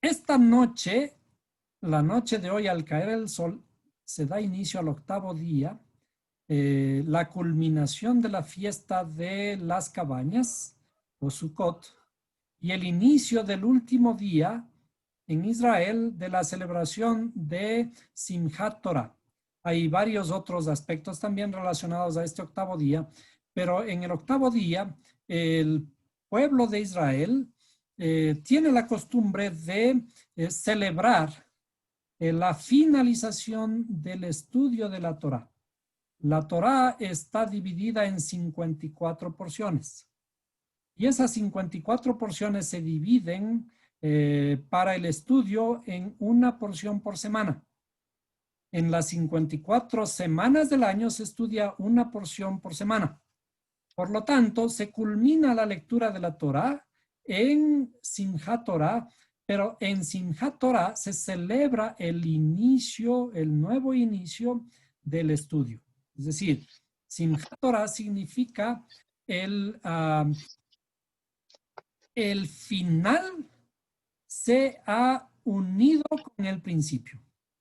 esta noche, la noche de hoy al caer el sol, se da inicio al octavo día, la culminación de la fiesta de las cabañas, o Sukkot, y el inicio del último día en Israel de la celebración de Simchat Torah. Hay varios otros aspectos también relacionados a este octavo día, pero en el octavo día el pueblo de Israel tiene la costumbre de celebrar la finalización del estudio de la Torah. La Torah está dividida en 54 porciones. Y esas 54 porciones se dividen para el estudio en una porción por semana. En las 54 semanas del año se estudia una porción por semana. Por lo tanto, se culmina la lectura de la Torah en Simchat Torah, pero en Simchat Torah se celebra el inicio, el nuevo inicio del estudio. Es decir, Simchat Torah significa el final se ha unido con el principio,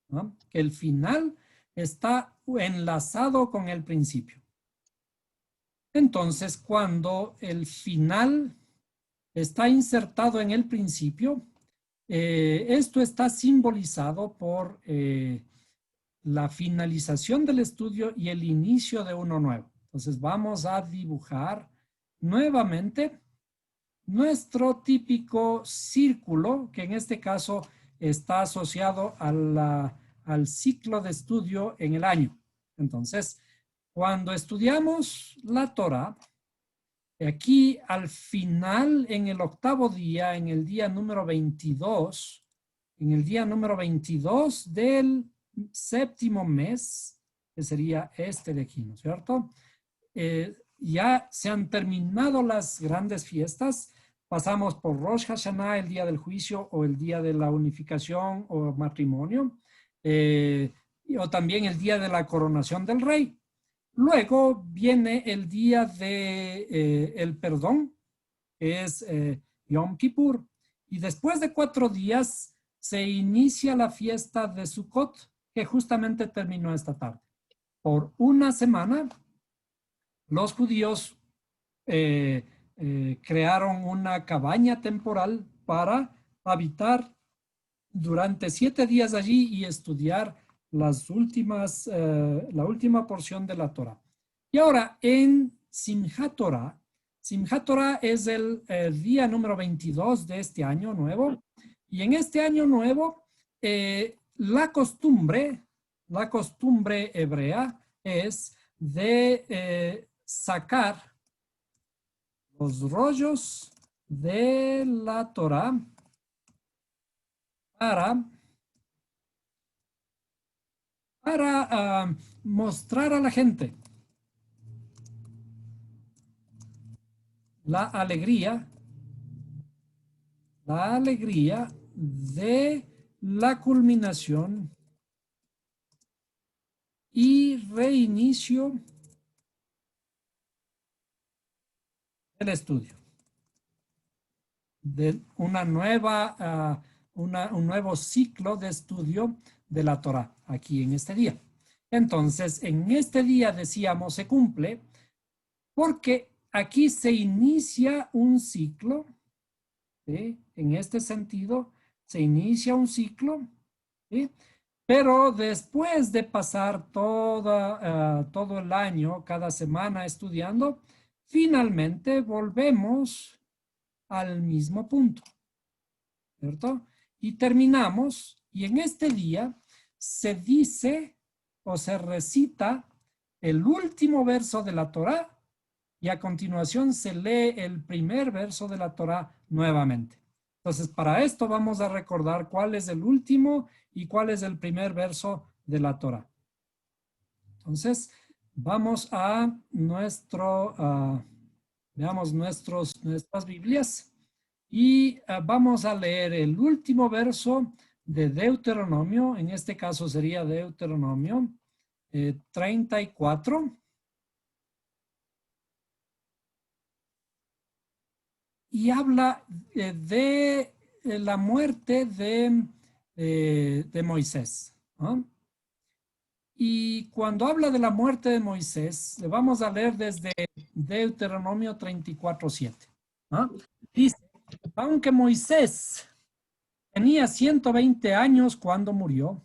¿no? Que el final está enlazado con el principio. Entonces, cuando el final está insertado en el principio, esto está simbolizado por la finalización del estudio y el inicio de uno nuevo. Entonces, vamos a dibujar nuevamente nuestro típico círculo, que en este caso está asociado al ciclo de estudio en el año. Entonces, cuando estudiamos la Torah, aquí al final, en el octavo día, en el día número 22, en el día número 22 del séptimo mes, que sería este de aquí, ¿no es cierto? Ya se han terminado las grandes fiestas, pasamos por Rosh Hashanah, el día del juicio o el día de la unificación o matrimonio, o también el día de la coronación del rey. Luego viene el día de el perdón, que es Yom Kippur, y después de 4 días se inicia la fiesta de Sukkot, que justamente terminó esta tarde. Por una semana, los judíos crearon una cabaña temporal para habitar durante 7 días allí y estudiar la última porción de la Torah. Y ahora en Simchat Torah, Simchat Torah es el día número 22 de este año nuevo. Y en este año nuevo, la costumbre hebrea es de sacar los rollos de la Torah para mostrar a la gente la alegría de la culminación y reinicio del estudio, de una nueva, un nuevo ciclo de estudio de la Torah aquí en este día. Entonces, en este día decíamos se cumple porque aquí se inicia un ciclo, ¿sí? En este sentido, se inicia un ciclo, ¿sí? Pero después de pasar todo el año, cada semana estudiando, finalmente volvemos al mismo punto, ¿cierto? Y terminamos, y en este día se dice o se recita el último verso de la Torá y a continuación se lee el primer verso de la Torá nuevamente. Entonces, para esto vamos a recordar cuál es el último y cuál es el primer verso de la Torá. Entonces, vamos a veamos nuestras Biblias y vamos a leer el último verso de Deuteronomio. En este caso sería Deuteronomio 34. Y habla de la muerte de Moisés, ¿no? Y cuando habla de la muerte de Moisés, le vamos a leer desde Deuteronomio 34:7, ¿no? Dice, aunque Moisés tenía 120 años cuando murió,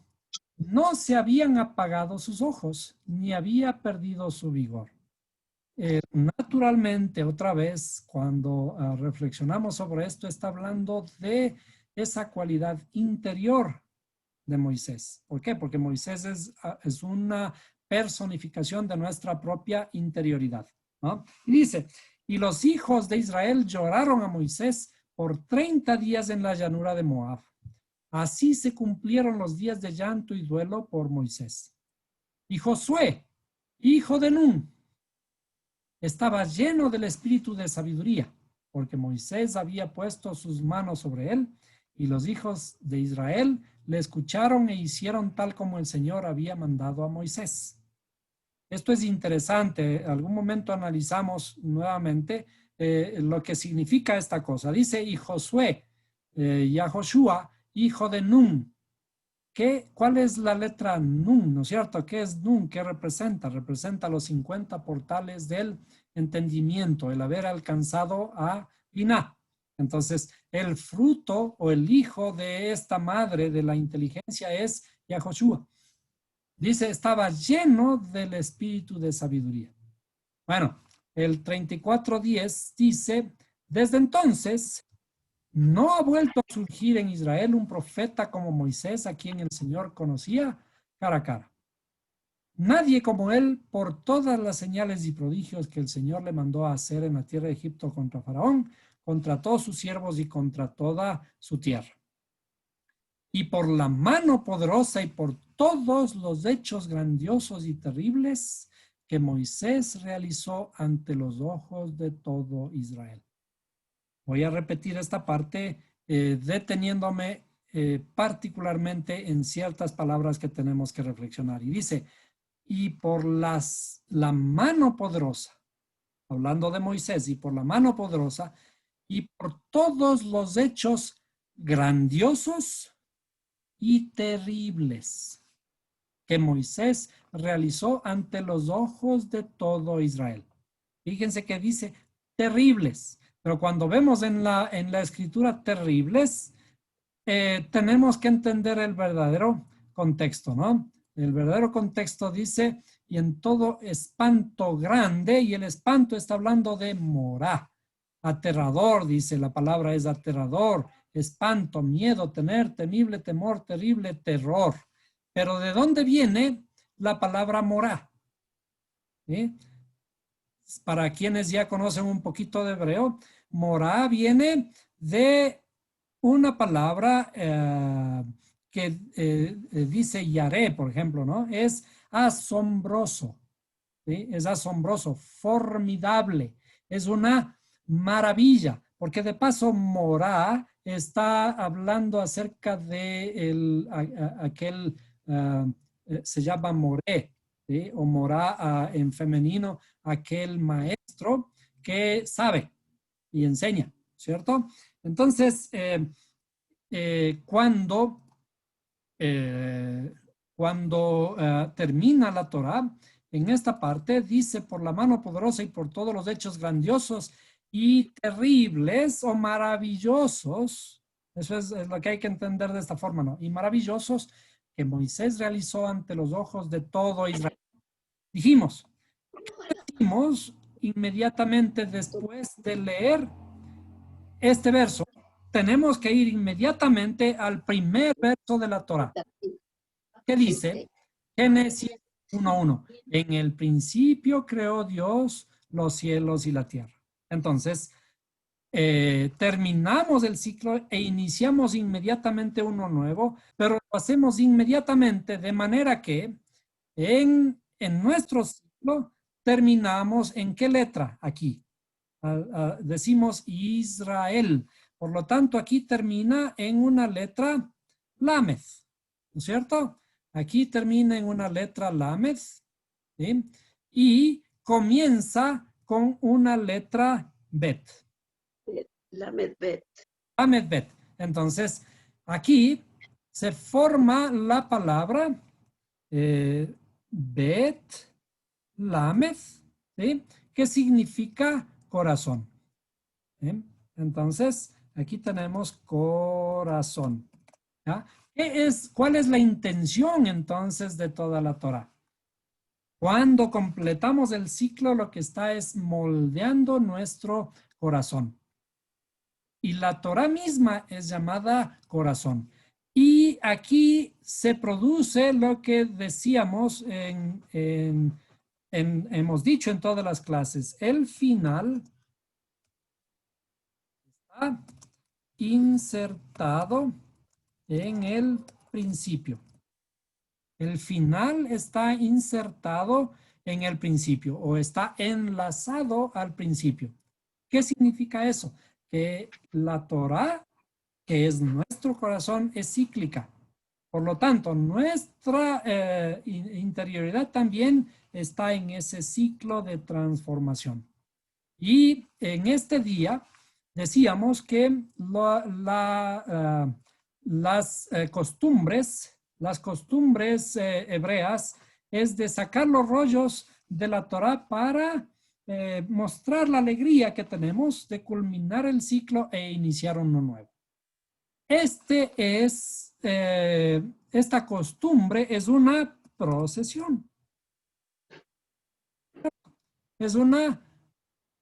no se habían apagado sus ojos, ni había perdido su vigor. Naturalmente, otra vez, cuando reflexionamos sobre esto, está hablando de esa cualidad interior de Moisés. ¿Por qué? Porque Moisés es una personificación de nuestra propia interioridad, ¿no? Y dice, y los hijos de Israel lloraron a Moisés por 30 días en la llanura de Moab. Así se cumplieron los días de llanto y duelo por Moisés. Y Josué, hijo de Nun, estaba lleno del espíritu de sabiduría, porque Moisés había puesto sus manos sobre él, y los hijos de Israel le escucharon e hicieron tal como el Señor había mandado a Moisés. Esto es interesante. En algún momento analizamos nuevamente lo que significa esta cosa. Dice, y Josué, y a Joshua, hijo de Nun. ¿Cuál es la letra Nun? ¿No es cierto? ¿Qué es Nun? ¿Qué representa? Representa los 50 portales del entendimiento, el haber alcanzado a Binah. Entonces, el fruto o el hijo de esta madre de la inteligencia es Yahoshua. Dice, estaba lleno del espíritu de sabiduría. Bueno, el 34:10 dice, desde entonces no ha vuelto a surgir en Israel un profeta como Moisés, a quien el Señor conocía cara a cara. Nadie como él por todas las señales y prodigios que el Señor le mandó a hacer en la tierra de Egipto contra Faraón, contra todos sus siervos y contra toda su tierra. Y por la mano poderosa y por todos los hechos grandiosos y terribles que Moisés realizó ante los ojos de todo Israel. Voy a repetir esta parte deteniéndome particularmente en ciertas palabras que tenemos que reflexionar. Y dice, y por la mano poderosa, hablando de Moisés, y por la mano poderosa, y por todos los hechos grandiosos y terribles que Moisés realizó ante los ojos de todo Israel. Fíjense que dice terribles, pero cuando vemos en la escritura terribles, tenemos que entender el verdadero contexto, ¿no? El verdadero contexto dice, y en todo espanto grande, y el espanto está hablando de morá, aterrador, dice, la palabra es aterrador, espanto, miedo, tener, temible, temor, terrible, terror. Pero ¿de dónde viene la palabra morá? ¿Sí? Para quienes ya conocen un poquito de hebreo, morá viene de una palabra que dice yaré, por ejemplo, ¿no? Es asombroso, ¿sí? Es asombroso, formidable, es una maravilla, porque de paso morá está hablando acerca de aquel, se llama moré, ¿sí? O morá en femenino, aquel maestro que sabe y enseña, ¿cierto? Entonces, cuando termina la Torá, en esta parte dice, por la mano poderosa y por todos los hechos grandiosos y terribles o maravillosos, eso es lo que hay que entender de esta forma, ¿no? Y maravillosos que Moisés realizó ante los ojos de todo Israel. Dijimos inmediatamente después de leer este verso, tenemos que ir inmediatamente al primer verso de la Torá, que dice, Génesis 1:1, en el principio creó Dios los cielos y la tierra. Entonces, terminamos el ciclo e iniciamos inmediatamente uno nuevo, pero lo hacemos inmediatamente de manera que en nuestro ciclo terminamos en qué letra aquí. Decimos Israel. Por lo tanto, aquí termina en una letra Lamed, ¿no es cierto? Aquí termina en una letra Lamed, ¿sí? Y comienza con una letra Bet. Lamed Bet. Lamed Bet. Entonces, aquí se forma la palabra Bet Lamed, ¿sí? Que significa corazón. ¿Sí? Entonces, aquí tenemos corazón. ¿Ya? ¿Cuál es la intención entonces de toda la Torah? Cuando completamos el ciclo, lo que está es moldeando nuestro corazón. Y la Torah misma es llamada corazón. Y aquí se produce lo que decíamos hemos dicho en todas las clases. El final está insertado en el principio. El final está insertado en el principio o está enlazado al principio. ¿Qué significa eso? Que la Torah, que es nuestro corazón, es cíclica. Por lo tanto, nuestra interioridad también está en ese ciclo de transformación. Y en este día decíamos que las costumbres hebreas es de sacar los rollos de la Torah para mostrar la alegría que tenemos de culminar el ciclo e iniciar uno nuevo. Esta costumbre es una procesión. Es una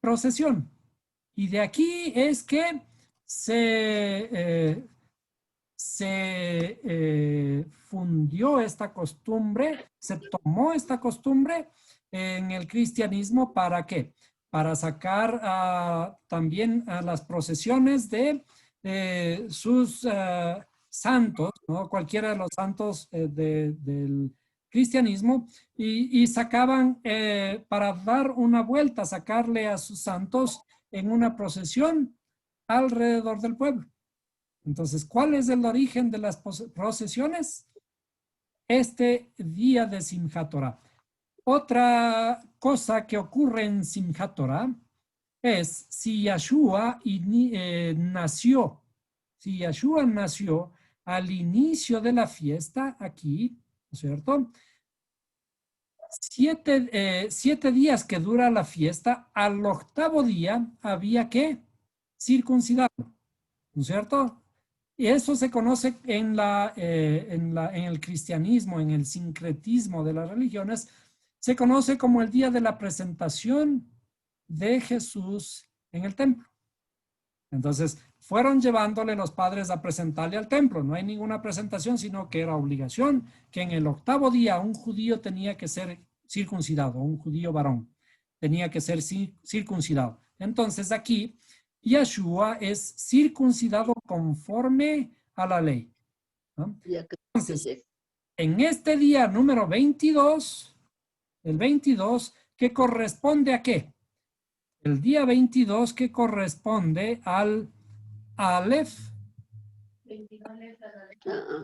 procesión. Y de aquí es que se fundió esta costumbre, se tomó esta costumbre en el cristianismo. ¿Para qué? Para sacar también a las procesiones de sus santos, ¿no? Cualquiera de los santos del cristianismo, y sacaban para dar una vuelta, sacarle a sus santos en una procesión alrededor del pueblo. Entonces, ¿cuál es el origen de las procesiones? Este día de Simchat Torah. Otra cosa que ocurre en Simchat Torah es si Yeshua nació al inicio de la fiesta aquí, ¿no es cierto? 7 días que dura la fiesta, al octavo día había que circuncidarlo, ¿no es cierto? Y eso se conoce en el cristianismo, en el sincretismo de las religiones, se conoce como el día de la presentación de Jesús en el templo. Entonces, fueron llevándole los padres a presentarle al templo. No hay ninguna presentación, sino que era obligación que en el octavo día un judío tenía que ser circuncidado, un judío varón tenía que ser circuncidado. Entonces, aquí Yeshua es circuncidado conforme a la ley, ¿no? Entonces, en este día número 22, el 22, ¿qué corresponde a qué? El día 22 que corresponde al Aleph, el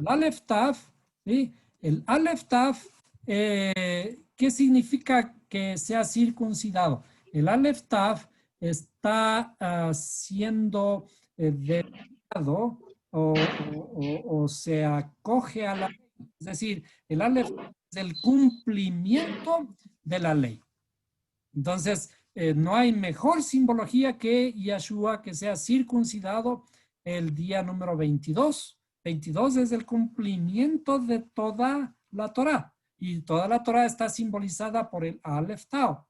Aleph Taf, ¿sí? El Aleph Taf, ¿qué significa que sea circuncidado? El Aleph Taf está siendo dedicado o se acoge a la ley. Es decir, el Aleph es el cumplimiento de la ley. Entonces, no hay mejor simbología que Yeshua, que sea circuncidado el día número 22. 22 es el cumplimiento de toda la Torah. Y toda la Torah está simbolizada por el Aleph Tau,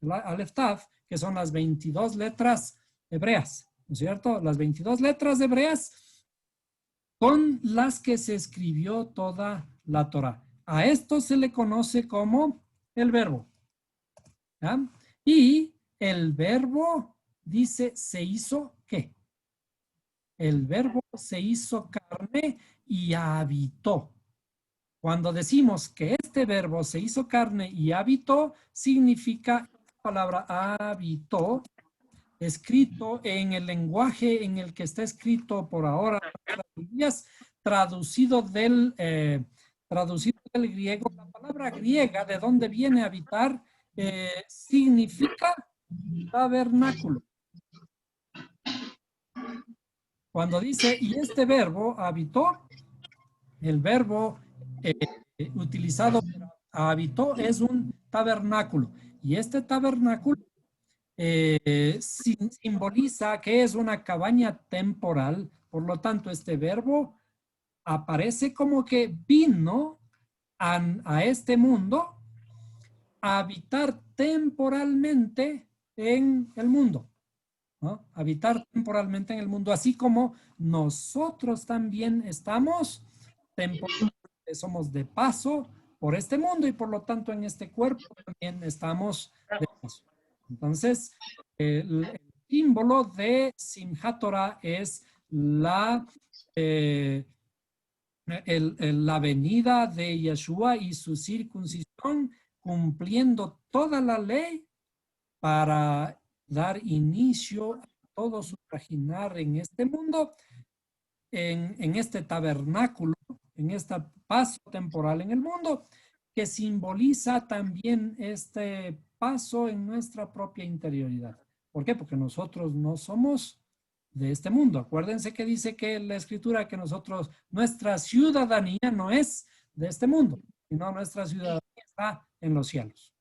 el Aleph Tav, que son las 22 letras hebreas, ¿no es cierto? Las 22 letras hebreas con las que se escribió toda la Torah. A esto se le conoce como el verbo. ¿Ya? Y el verbo dice, ¿se hizo qué? El verbo se hizo carne y habitó. Cuando decimos que este verbo se hizo carne y habitó, significa la palabra habitó, escrito en el lenguaje en el que está escrito por ahora, traducido traducido del griego. La palabra griega, ¿de dónde viene habitar? Significa tabernáculo. Cuando dice, y este verbo habitó, el verbo utilizado para habitó es un tabernáculo. Y este tabernáculo simboliza que es una cabaña temporal. Por lo tanto, este verbo aparece como que vino a este mundo a habitar temporalmente en el mundo, ¿no? Habitar temporalmente en el mundo, así como nosotros también estamos temporalmente, somos de paso por este mundo y por lo tanto en este cuerpo también estamos de paso. Entonces, el símbolo de Simchat Torah es eh, la venida de Yeshua y su circuncisión, cumpliendo toda la ley para dar inicio a todo su trajinar en este mundo, en este tabernáculo, en este paso temporal en el mundo, que simboliza también este paso en nuestra propia interioridad. ¿Por qué? Porque nosotros no somos de este mundo. Acuérdense que dice que la escritura que nosotros, nuestra ciudadanía no es de este mundo, sino nuestra ciudadanía está en los cielos.